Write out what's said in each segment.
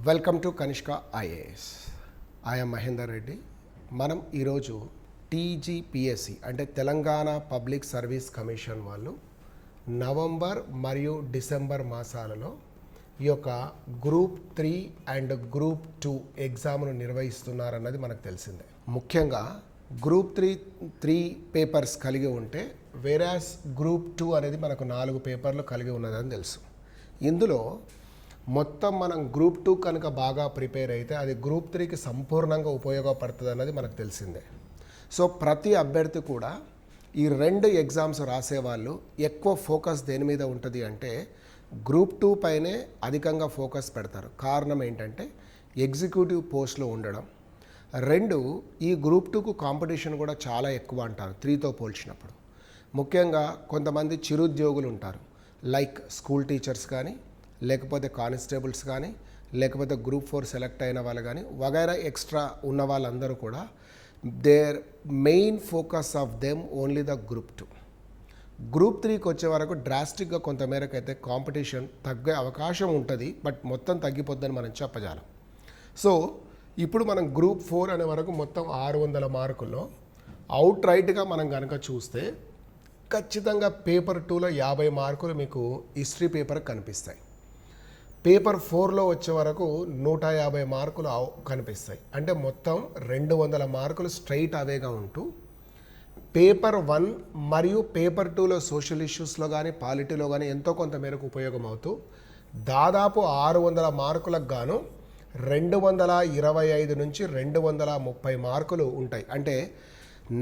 Welcome to Kanishka IAS. I'm Mahender Reddy. మనం ఈరోజు TGPSC అంటే తెలంగాణ పబ్లిక్ సర్వీస్ కమిషన్ వాళ్ళు నవంబర్ మరియు డిసెంబర్ మాసాలలో ఈ యొక్క గ్రూప్ 3 అండ్ గ్రూప్ 2 ఎగ్జామ్ను నిర్వహిస్తున్నారన్నది మనకు తెలిసిందే. ముఖ్యంగా గ్రూప్ 3 పేపర్స్ కలిగి ఉంటే వేరాస్ గ్రూప్ 2 అనేది మనకు 4 పేపర్లు కలిగి ఉన్నదని తెలుసు. ఇందులో మొత్తం మనం గ్రూప్ 2 కనుక బాగా ప్రిపేర్ అయితే అది గ్రూప్ 3కి సంపూర్ణంగా ఉపయోగపడుతుంది అన్నది మనకు తెలిసిందే. సో ప్రతి అభ్యర్థి కూడా ఈ 2 ఎగ్జామ్స్ రాసేవాళ్ళు ఎక్కువ ఫోకస్ దేని మీద ఉంటుంది అంటే గ్రూప్ 2 పైనే అధికంగా ఫోకస్ పెడతారు. కారణం ఏంటంటే ఎగ్జిక్యూటివ్ పోస్ట్లో ఉండడం. 2, ఈ గ్రూప్ 2కు కాంపిటీషన్ కూడా చాలా ఎక్కువ అంటారు 3తో పోల్చినప్పుడు. ముఖ్యంగా కొంతమంది చిరుద్యోగులు ఉంటారు, లైక్ స్కూల్ టీచర్స్ కానీ, లేకపోతే కానిస్టేబుల్స్ కానీ, లేకపోతే గ్రూప్ 4 సెలెక్ట్ అయిన వాళ్ళు కానీ, వగైరా ఎక్స్ట్రా ఉన్న వాళ్ళందరూ కూడా their main focus of them only the group 2. Group 3కి వచ్చే వరకు డ్రాస్టిక్గా కొంతమేరకు అయితే కాంపిటీషన్ తగ్గే అవకాశం ఉంటుంది, బట్ మొత్తం తగ్గిపోద్దని మనం చెప్పజాలం. సో ఇప్పుడు మనం గ్రూప్ 4 అనే వరకు మొత్తం 600 మార్కుల్లో అవుట్ రైట్గా మనం కనుక చూస్తే ఖచ్చితంగా పేపర్ 2లో 50 మార్కులు మీకు హిస్టరీ పేపర్ కనిపిస్తాయి. పేపర్ 4లో వచ్చే వరకు 150 మార్కులు కనిపిస్తాయి. అంటే మొత్తం 200 మార్కులు స్ట్రైట్ అవేగా ఉంటూ పేపర్ 1 మరియు పేపర్ 2లో సోషల్ ఇష్యూస్లో కానీ పాలిటీలో కానీ ఎంతో కొంత మేరకు ఉపయోగం అవుతూ దాదాపు 600 మార్కులకు గాను 225 నుంచి 230 మార్కులు ఉంటాయి. అంటే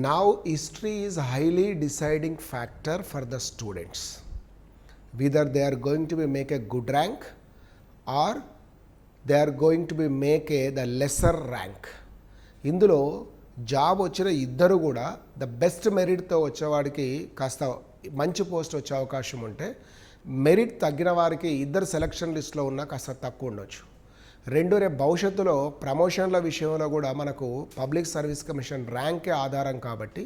now history is highly deciding factor for the students, whether they are going to be make a good rank or they are going to be make the lesser rank. ఇందులో జాబ్ వచ్చిన ఇద్దరు కూడా ద బెస్ట్ మెరిట్తో వచ్చేవాడికి కాస్త మంచి post వచ్చే అవకాశం ఉంటే, మెరిట్ తగ్గిన వారికి ఇద్దరు సెలక్షన్ లిస్ట్లో ఉన్నా కాస్త తక్కువ ఉండొచ్చు. రేపు భవిష్యత్తులో ప్రమోషన్ల విషయంలో కూడా మనకు పబ్లిక్ సర్వీస్ కమిషన్ ర్యాంకే ఆధారం కాబట్టి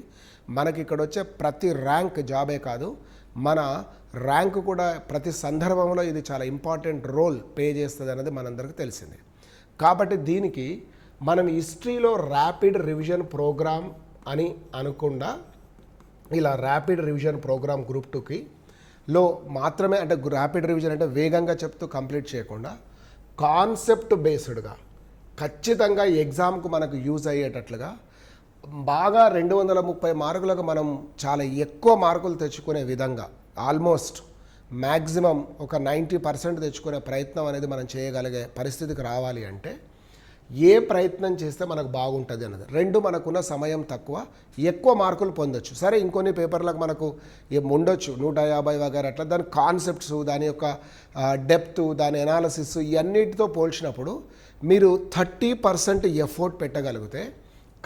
మనకి ఇక్కడ వచ్చే ప్రతి ర్యాంక్ జాబే కాదు, మన ర్యాంక్ కూడా ప్రతి సందర్భంలో ఇది చాలా ఇంపార్టెంట్ రోల్ పే చేస్తుంది అనేది మనందరికీ తెలిసిందే. కాబట్టి దీనికి మనం హిస్టరీలో ర్యాపిడ్ రివిజన్ ప్రోగ్రామ్ అని అనకుండా ఇలా ర్యాపిడ్ రివిజన్ ప్రోగ్రామ్ గ్రూప్ 2కి లో మాత్రమే, అంటే ర్యాపిడ్ రివిజన్ అంటే వేగంగా చెప్తూ కంప్లీట్ చేయకుండా కాన్సెప్ట్ బేస్డ్గా ఖచ్చితంగా ఎగ్జామ్కు మనకు యూజ్ అయ్యేటట్లుగా బాగా 230 మార్కులకు మనం చాలా ఎక్కువ మార్కులు తెచ్చుకునే విధంగా ఆల్మోస్ట్ మ్యాక్సిమం ఒక 90% తెచ్చుకునే ప్రయత్నం అనేది మనం చేయగలిగే పరిస్థితికి రావాలి అంటే ఏ ప్రయత్నం చేస్తే మనకు బాగుంటుంది అన్నది. 2 మనకున్న సమయం తక్కువ, ఎక్కువ మార్కులు పొందొచ్చు. సరే ఇంకొన్ని పేపర్లకు మనకు ఉండొచ్చు 150 వగైరా అట్లా, దాని కాన్సెప్ట్స్, దాని యొక్క డెప్త్, దాని ఎనాలిసిస్ ఇవన్నిటితో పోల్చినప్పుడు మీరు 30% ఎఫర్ట్ పెట్టగలిగితే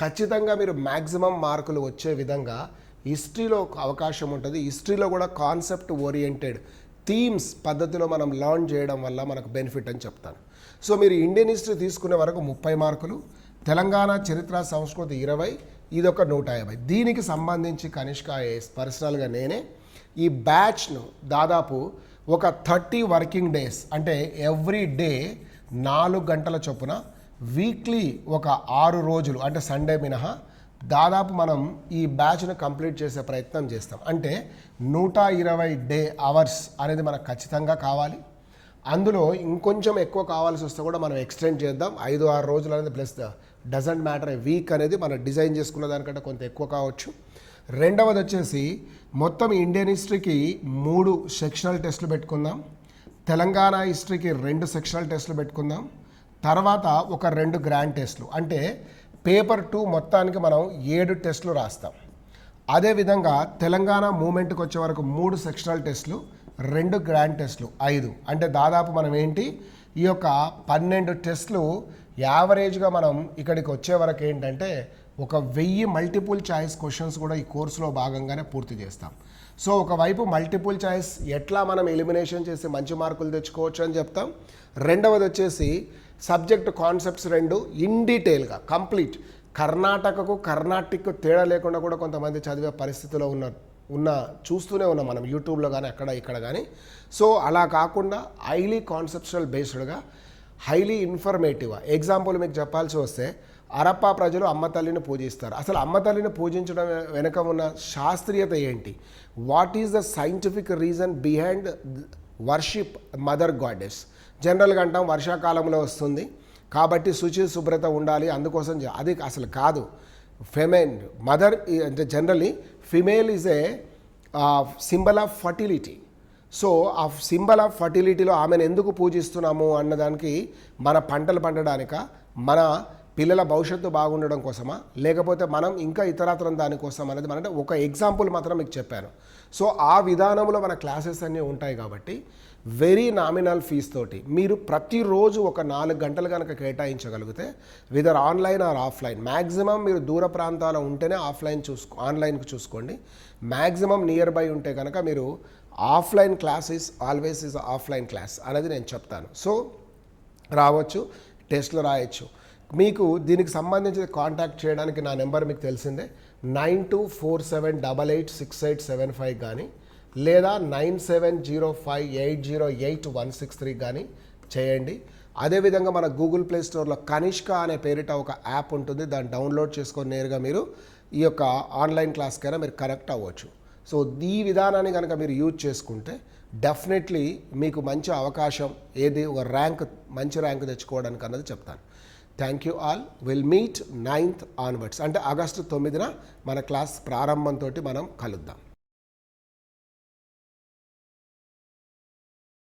ఖచ్చితంగా మీరు మ్యాక్సిమం మార్కులు వచ్చే విధంగా హిస్టరీలో అవకాశం ఉంటుంది. హిస్టరీలో కూడా కాన్సెప్ట్ ఓరియంటెడ్ థీమ్స్ పద్ధతిలో మనం లర్న్ చేయడం వల్ల మనకు బెనిఫిట్ అని చెప్తాను. సో మీరు ఇండియన్ హిస్టరీ తీసుకునే వరకు 30 మార్కులు, తెలంగాణ చరిత్ర సంస్కృతి 20, ఇదొక 150. దీనికి సంబంధించి కనిష్క ఐఏఎస్ పర్సనల్గా నేనే ఈ బ్యాచ్ను దాదాపు ఒక 30 వర్కింగ్ డేస్, అంటే ఎవ్రీ డే 4 గంటల చొప్పున వీక్లీ ఒక 6 రోజులు, అంటే సండే మినహా దాదాపు మనం ఈ బ్యాచ్ను కంప్లీట్ చేసే ప్రయత్నం చేస్తాం. అంటే 120 డే అవర్స్ అనేది మనకు ఖచ్చితంగా కావాలి. అందులో ఇంకొంచెం ఎక్కువ కావాల్సి వస్తే కూడా మనం ఎక్స్టెండ్ చేద్దాం. 5-6 రోజులు అనేది ప్లస్ డజంట్ మ్యాటర్ వీక్ అనేది మనం డిజైన్ చేసుకున్న దానికంటే కొంత ఎక్కువ కావచ్చు. రెండవది వచ్చేసి మొత్తం ఇండియన్ హిస్టరీకి 3 సెక్షనల్ టెస్టులు పెట్టుకుందాం, తెలంగాణ హిస్టరీకి 2 సెక్షనల్ టెస్టులు పెట్టుకుందాం, తర్వాత ఒక 2 గ్రాండ్ టెస్టులు. అంటే పేపర్ 2 మొత్తానికి మనం 7 టెస్టులు రాస్తాం. అదేవిధంగా తెలంగాణ మూమెంట్కి వచ్చే వరకు 3 సెక్షనల్ టెస్టులు, 2 గ్రాండ్ టెస్టులు, 5. అంటే దాదాపు మనం ఏంటి ఈ యొక్క 12 టెస్టులు యావరేజ్గా మనం ఇక్కడికి వచ్చే వరకు ఏంటంటే ఒక 1000 మల్టిపుల్ చాయిస్ క్వశ్చన్స్ కూడా ఈ కోర్సులో భాగంగానే పూర్తి చేస్తాం. సో ఒకవైపు మల్టిపుల్ చాయిస్ ఎట్లా మనం ఎలిమినేషన్ చేసి మంచి మార్కులు తెచ్చుకోవచ్చు అని చెప్తాం. రెండవది వచ్చేసి సబ్జెక్ట్ కాన్సెప్ట్స్ 2 ఇన్ డీటెయిల్గా కంప్లీట్ కర్ణాటక తేడా లేకుండా కూడా కొంతమంది చదివే పరిస్థితిలో చూస్తూనే ఉన్నాం మనం యూట్యూబ్లో కానీ అక్కడ ఇక్కడ కానీ. సో అలా కాకుండా హైలీ కాన్సెప్చువల్ బేస్డ్గా హైలీ ఇన్ఫర్మేటివ్. ఎగ్జాంపుల్ మీకు చెప్పాల్సి వస్తే హరప్పా ప్రజలు అమ్మ తల్లిని పూజిస్తారు. అసలు అమ్మ తల్లిని పూజించడం వెనుక ఉన్న శాస్త్రీయత ఏంటి? What is the scientific reason behind worship mother goddess? జనరల్గా అంటాం వర్షాకాలంలో వస్తుంది కాబట్టి శుచి శుభ్రత ఉండాలి అందుకోసం అది అసలు కాదు. ఫెమెన్ మదర్ అంటే generally female is a symbol of fertility. So ఆ సింబల్ ఆఫ్ ఫర్టిలిటీలో ఆమెను ఎందుకు పూజిస్తున్నాము అన్నదానికి మన పంటలు పండడానిక, మన పిల్లల భవిష్యత్తు బాగుండడం కోసమా, లేకపోతే మనం ఇంకా ఇతరత్రం దానికోసం అనేది అంటే ఒక ఎగ్జాంపుల్ మాత్రం మీకు చెప్పాను. సో ఆ విధానంలో మన క్లాసెస్ అన్నీ ఉంటాయి కాబట్టి వెరీ నామినల్ ఫీజ్ తోటి మీరు ప్రతిరోజు ఒక 4 గంటలు కనుక కేటాయించగలిగితే విదర్ ఆన్లైన్ ఆర్ ఆఫ్లైన్, మ్యాక్సిమం మీరు దూర ప్రాంతాల్లో ఉంటేనే ఆన్లైన్కి చూసుకోండి. మ్యాక్సిమం నియర్ బై ఉంటే కనుక మీరు offline class is always is offline class అనేది నేను చెప్తాను. సో రావచ్చు, టెస్ట్లు రాయొచ్చు. మీకు దీనికి సంబంధించి కాంటాక్ట్ చేయడానికి నా నెంబర్ మీకు తెలిసిందే, 9247886875 కానీ లేదా 9705808163 కానీ చేయండి. అదేవిధంగా మన గూగుల్ ప్లే స్టోర్లో కనిష్క అనే పేరిట ఒక యాప్ ఉంటుంది, దాన్ని డౌన్లోడ్ చేసుకొని నేరుగా మీరు ఈ యొక్క ఆన్లైన్ క్లాస్కైనా మీరు కనెక్ట్ అవ్వచ్చు. సో ఈ విధానాన్ని కనుక మీరు యూజ్ చేసుకుంటే డెఫినెట్లీ మీకు మంచి అవకాశం ఏది ఒక మంచి ర్యాంక్ తెచ్చుకోవడానికి అన్నది చెప్తాను. Thank you all. Will meet 9th onwards, అంటే ఆగస్టు 9న మన క్లాస్ ప్రారంభంతో మనం కలుద్దాం.